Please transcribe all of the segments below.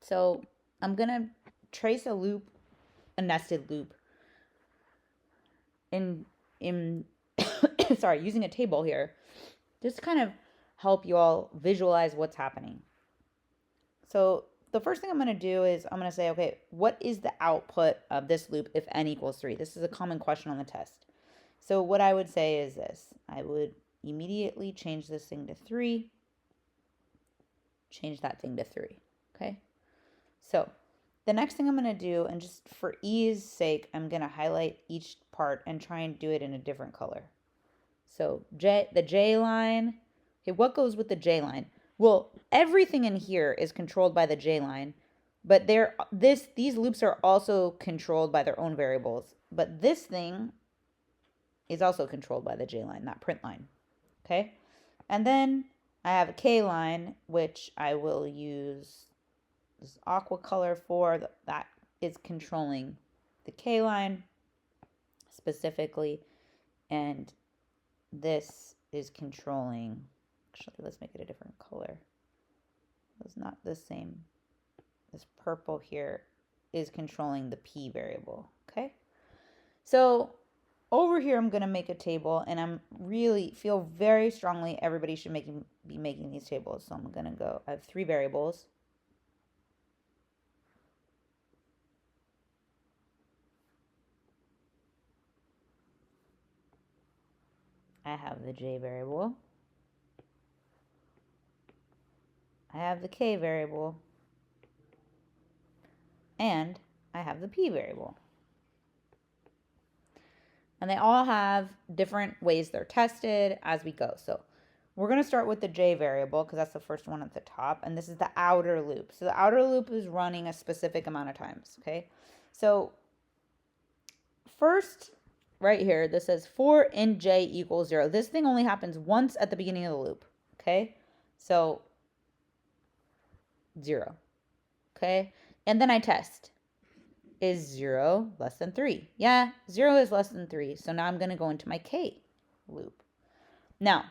So I'm going to trace a loop, a nested loop in sorry, using a table here, just to kind of help you all visualize what's happening. So the first thing I'm going to do is I'm going to say, okay, what is the output of this loop if n equals 3? This is a common question on the test. So what I would say is this. I would immediately change this thing to 3, change that thing to 3, okay? So the next thing I'm going to do, and just for ease sake, I'm going to highlight each part and try and do it in a different color. So the J line, okay, what goes with the J line? Well, everything in here is controlled by the J line, but these loops are also controlled by their own variables. But this thing is also controlled by the J line, that print line, okay? And then I have a K line, which I will use this aqua color for. That is controlling the K line specifically, and this is controlling, actually, let's make it a different color. It's not the same. This purple here is controlling the P variable, okay? So over here, I'm going to make a table, and I'm really feel very strongly everybody should be making these tables. So I'm going to go, I have 3 variables. I have the J variable. I have the K variable. And I have the P variable. And they all have different ways they're tested as we go. So we're going to start with the J variable because that's the first one at the top. And this is the outer loop. So the outer loop is running a specific amount of times, okay? So first, right here, this says for in J equals 0. This thing only happens once at the beginning of the loop, okay? So 0, okay? And then I test. Is 0 less than 3? Yeah, 0 is less than 3. So now I'm going to go into my K loop. Now,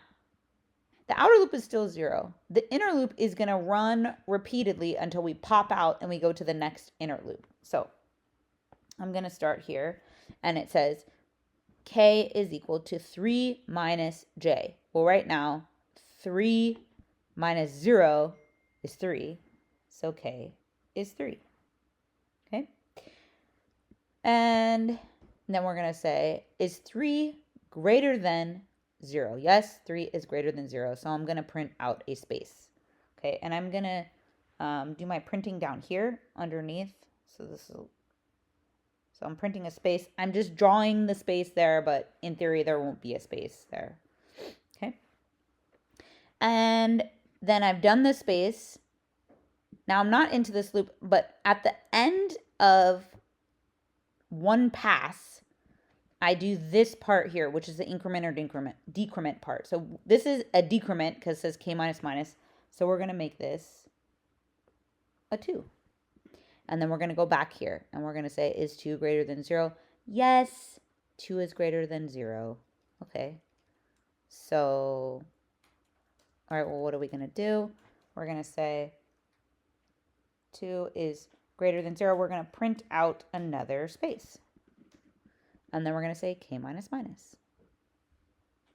the outer loop is still 0. The inner loop is going to run repeatedly until we pop out and we go to the next inner loop. So I'm going to start here, and it says K is equal to 3 minus J. Well, right now, 3 minus 0 is 3. So K is 3. Okay? And then we're going to say, is 3 greater than 0? Yes, 3 is greater than 0. So I'm going to print out a space. Okay, and I'm going to do my printing down here underneath. So I'm printing a space. I'm just drawing the space there, but in theory, there won't be a space there. Okay. And then I've done the space. Now I'm not into this loop, but at the end of one pass, I do this part here, which is the increment or decrement part. So this is a decrement because it says K minus minus. So we're going to make this a 2. And then we're going to go back here and we're going to say, is 2 greater than 0? Yes, 2 is greater than 0. Okay. So, all right, well, what are we going to do? We're going to say 2 is greater than 0. We're going to print out another space. And then we're going to say K minus minus.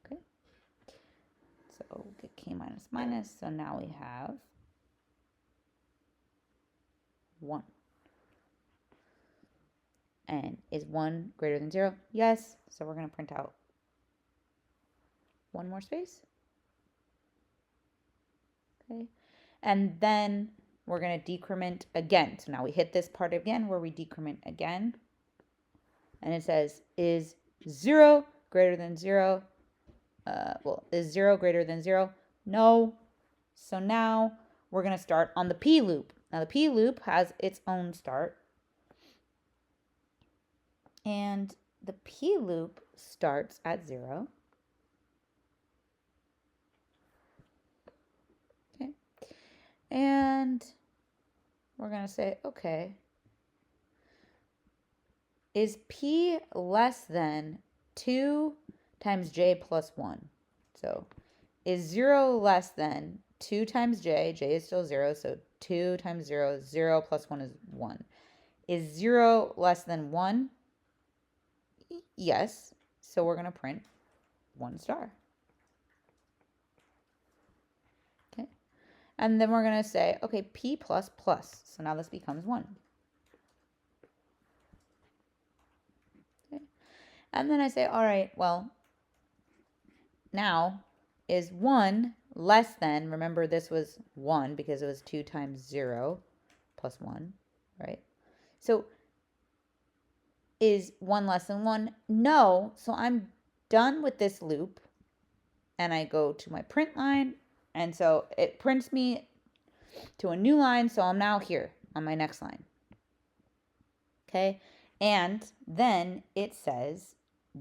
Okay. So get K minus minus. So now we have 1. And is 1 greater than 0? Yes. So we're going to print out one more space. Okay. And then we're going to decrement again. So now we hit this part again where we decrement again. And it says, is 0 greater than 0? Is 0 greater than 0? No. So now we're going to start on the P loop. Now the P loop has its own start. And the P loop starts at 0. Okay. And we're going to say, okay, is P less than 2 times J plus 1? So is 0 less than 2 times J? J is still 0, so 2 times 0, 0 plus 1 is 1. Is 0 less than 1? Yes. So we're going to print 1 star. Okay. And then we're going to say, okay, P plus plus. So now this becomes 1. Okay. And then I say, all right, well, now is 1 less than, remember this was 1 because it was 2 times 0 plus 1, right? So is 1 less than 1? No. So I'm done with this loop and I go to my print line. And so it prints me to a new line. So I'm now here on my next line. Okay. And then it says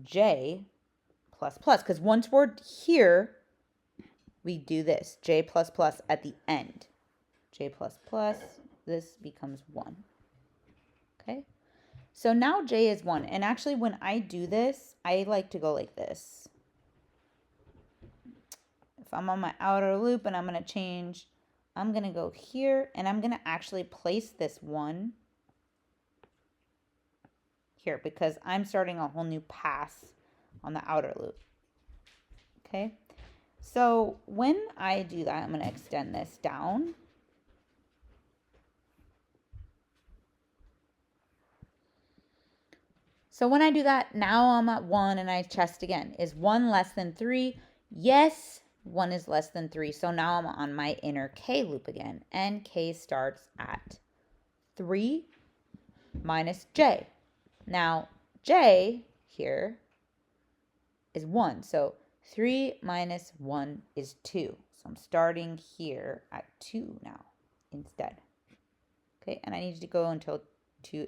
J plus plus, because once we're here, we do this, J plus plus at the end. J plus plus, this becomes 1. Okay. So now J is 1. And actually when I do this, I like to go like this. If I'm on my outer loop and I'm going to change, I'm going to go here and I'm going to actually place this 1 here because I'm starting a whole new pass on the outer loop. Okay. So when I do that, I'm going to extend this down. So when I do that, now I'm at 1 and I test again. Is 1 less than 3? Yes, 1 is less than 3. So now I'm on my inner K loop again. And K starts at 3 minus J. Now, J here is 1. So 3 minus 1 is 2. So I'm starting here at 2 now instead. Okay, and I need to go until 2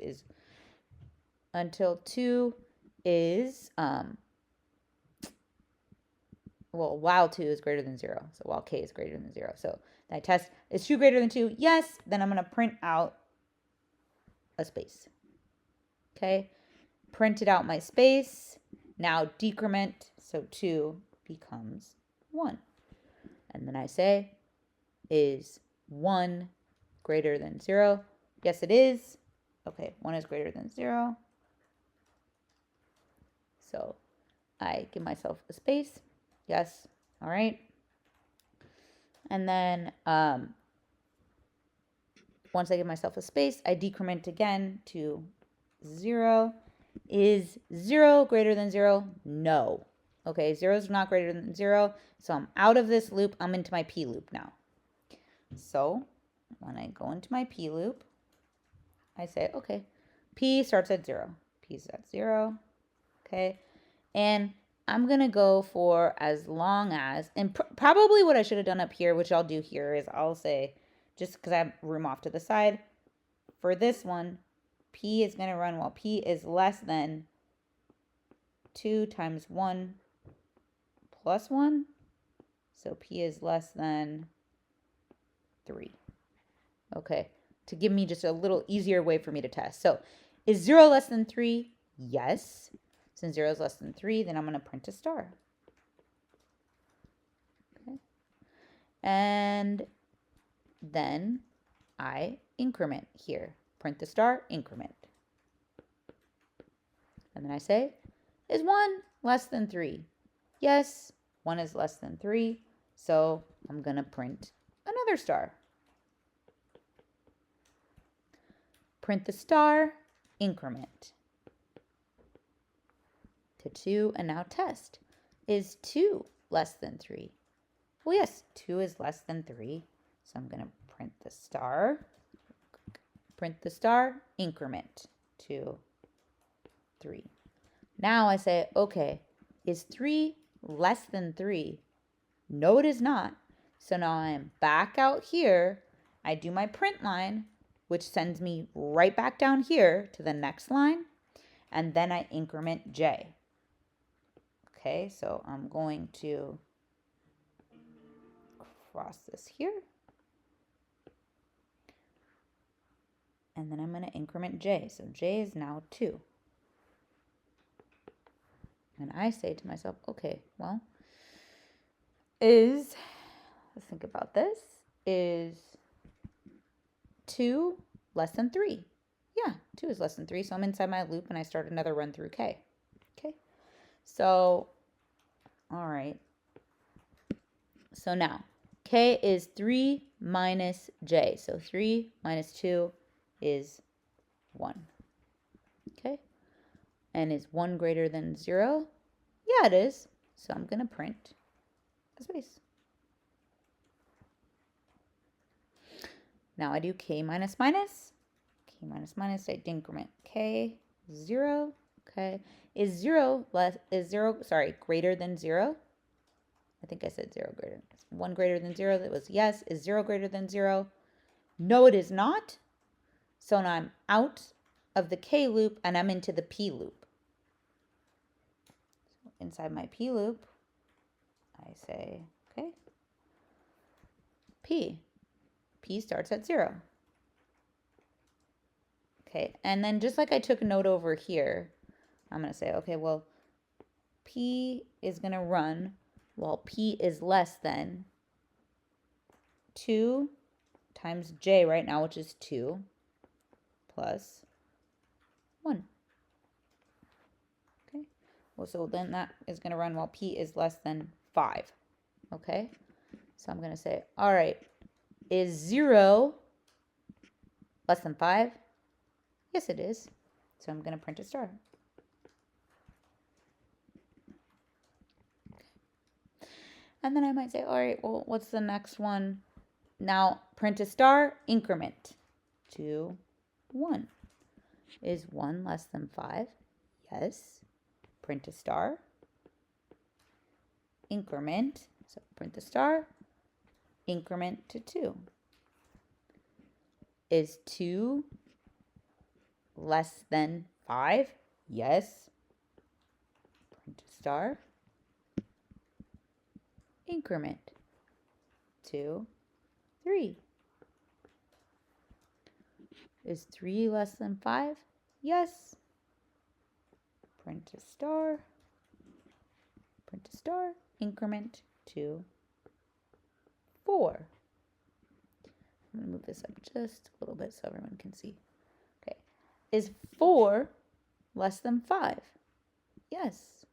is, well, while 2 is greater than 0. So while K is greater than 0. So I test, is 2 greater than 2? Yes. Then I'm going to print out a space. Okay, printed out my space. Now decrement, so 2 becomes 1. And then I say, is 1 greater than 0? Yes, it is. Okay, 1 is greater than 0. So I give myself a space. Yes, all right. And then once I give myself a space, I decrement again to 0. Is 0 greater than 0? No. Okay, 0 is not greater than 0. So I'm out of this loop. I'm into my P loop now. So when I go into my P loop, I say, okay, P starts at 0. P is at 0. Okay. And I'm going to go for as long as, and probably what I should have done up here, which I'll do here, is I'll say, just because I have room off to the side, for this one, P is going to run while P is less than 2 times 1 plus 1. So P is less than 3. Okay, to give me just a little easier way for me to test. So is 0 less than 3? Yes. Since 0 is less than 3, then I'm going to print a star. Okay. And then I increment here. Print the star, increment. And then I say, is 1 less than 3? Yes, 1 is less than 3. So I'm going to print another star. Print the star, increment to 2, and now test. Is 2 less than 3? Well, yes, 2 is less than 3. So I'm going to print the star, increment to 3. Now I say, okay, is 3 less than 3? No, it is not. So now I'm back out here. I do my print line, which sends me right back down here to the next line. And then I increment J. Okay, so I'm going to cross this here. And then I'm going to increment J. So J is now 2. And I say to myself, okay, well, let's think about this, is 2 less than 3? Yeah, 2 is less than 3, so I'm inside my loop and I start another run through k. Okay, so, all right. So now, k is 3 minus j. So 3 minus 2 is 1. Okay, and is 1 greater than 0? Yeah, it is. So I'm going to print a space. Now I do k minus minus. K minus minus, I increment k, 0. Okay, is 0 greater than 0? I think I said 0 greater. 1 greater than 0, that was yes. Is 0 greater than 0? No, it is not. So now I'm out of the k loop and I'm into the p loop. So inside my p loop, I say, okay, p starts at 0. Okay, and then just like I took a note over here, I'm going to say, okay, well, p is going to run while p is less than 2 times j right now, which is 2, plus 1. Okay, well, so then that is going to run while p is less than 5. Okay, so I'm going to say, all right, is 0 less than 5? Yes, it is. So I'm going to print a star. Okay. And then I might say, all right, well, what's the next one? Now, print a star, increment. 2, 1. Is 1 less than 5? Yes. Print a star. Increment. So print the star. Increment to 2. Is 2 less than 5? Yes. Print a star. Increment. 2, 3. Is 3 less than 5? Yes. Print a star. Print a star. Increment to 4. I'm going to move this up just a little bit so everyone can see. Okay. Is 4 less than 5? Yes.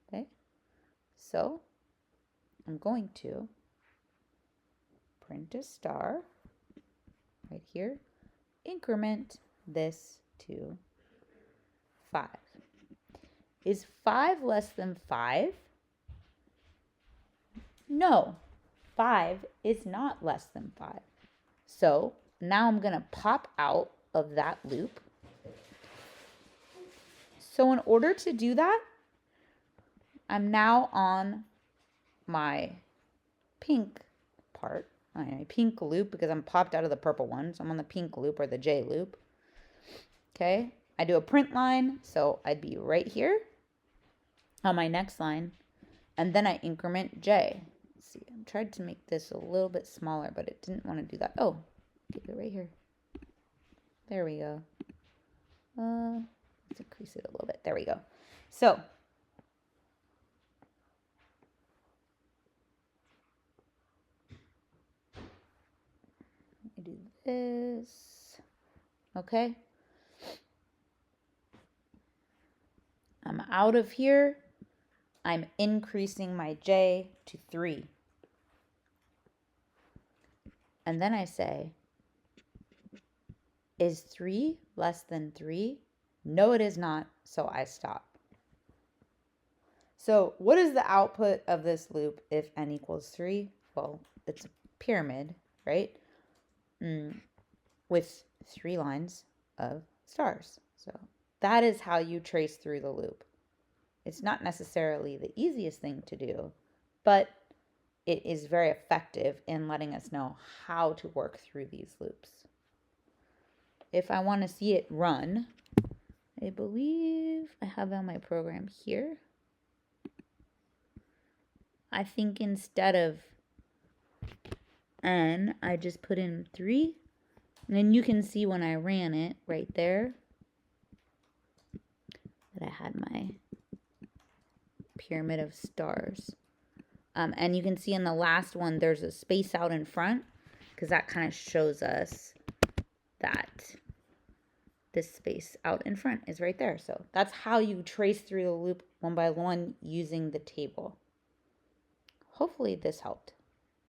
Okay. So I'm going to print a star right here. Increment this to 5. Is 5 less than 5? No, 5 is not less than 5. So now I'm going to pop out of that loop. So in order to do that, I'm now on my pink part, my pink loop, because I'm popped out of the purple one. So I'm on the pink loop or the J loop. Okay, I do a print line, so I'd be right here on my next line, and then I increment J. Let's see, I tried to make this a little bit smaller, but it didn't want to do that. Oh, keep it right here. There we go. Let's increase it a little bit. There we go. So let me do this. Okay. I'm out of here. I'm increasing my J to 3. And then I say, is 3 less than 3? No, it is not, so I stop. So what is the output of this loop if n equals 3? Well, it's a pyramid, right? With 3 lines of stars. So that is how you trace through the loop. It's not necessarily the easiest thing to do, but it is very effective in letting us know how to work through these loops. If I want to see it run, I believe I have on my program here. I think instead of n, I just put in 3. And then you can see when I ran it right there that I had my pyramid of stars. And you can see in the last one, there's a space out in front because that kind of shows us that this space out in front is right there. So that's how you trace through the loop one by one using the table. Hopefully this helped.